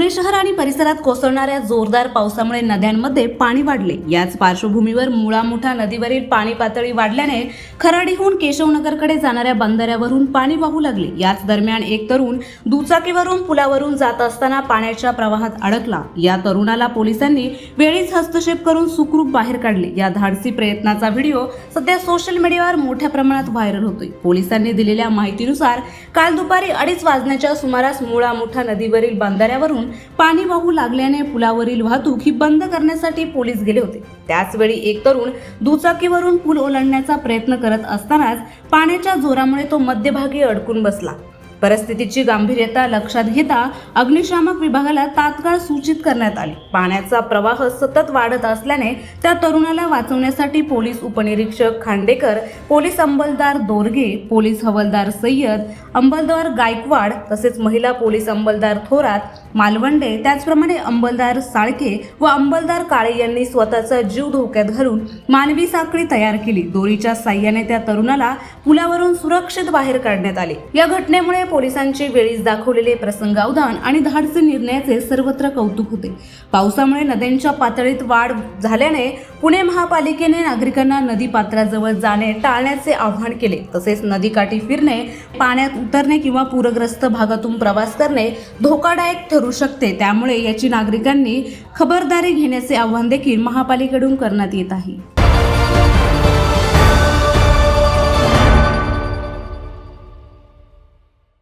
पुणे शहर आणि परिसरात कोसळणाऱ्या जोरदार पावसामुळे नद्यांमध्ये पाणी वाढले। याच पार्श्वभूमीवर मुळामुठा नदीवरील पाणी पातळी वाढल्याने खराडीहून केशवनगरकडे जाणाऱ्या बंधाऱ्यावरून पाणी वाहू लागले। याच दरम्यान एक तरुण दुचाकीवरून पुलावरून जात असताना पाण्याच्या प्रवाहात अडकला। या तरुणाला पोलिसांनी वेळीच हस्तक्षेप करून सुखरूप बाहेर काढले। या धाडसी प्रयत्नाचा व्हिडिओ सध्या सोशल मीडियावर मोठ्या प्रमाणात व्हायरल होतोय। पोलिसांनी दिलेल्या माहितीनुसार काल दुपारी 2:30 वाजण्याच्या सुमारास मुळामुठा नदीवरील बंधाऱ्यावरून पाणी वाहू लागल्याने पुलावरील वाहतूक ही बंद करण्यासाठी पोलीस गेले होते। त्याच वेळी एक तरुण दुचाकीवरून पूल ओलांडण्याचा प्रयत्न करत असतानाच पाण्याच्या जोरामुळे तो मध्यभागी अडकून बसला। परिस्थितीची गांभीर्यता लक्षात घेता अग्निशामक विभागाला तात्काळ सूचित करण्यात आले। पाण्याचा प्रवाह सतत वाढत असल्याने त्या तरुणाला वाचवण्यासाठी पोलीस उपनिरीक्षक खांडेकर, पोलीस अंमलदार दोरगे, पोलीस हवालदार सय्यद, अंमलदार गायकवाड तसेच महिला पोलीस अंमलदार थोरात, मालवंडे, त्याचप्रमाणे अंमलदार साळके व अंमलदार काळे यांनी स्वतःचा जीव धोक्यात घालून मानवी साखळी तयार केली। दोरीच्या साह्याने त्या तरुणाला पुलावरून सुरक्षित बाहेर काढण्यात आले। या घटनेमुळे पोलिसांचे वेळीच दाखवलेले प्रसंगावधान आणि धाडसी निर्णयाचे सर्वत्र कौतुक होते। पावसामुळे नद्यांच्या पातळीत वाढ झाल्याने पुणे महापालिकेने नागरिकांना नदी पात्राजवळ जाणे टाळण्याचे आवाहन केले। तसेच नदीकाठी फिरणे, पाण्यात उतरणे किंवा पूरग्रस्त भागातून प्रवास करणे धोकादायक ठरू शकते। त्यामुळे याची नागरिकांनी खबरदारी घेण्याचे आवाहन देखील महापालिकेकडून करण्यात येत आहे।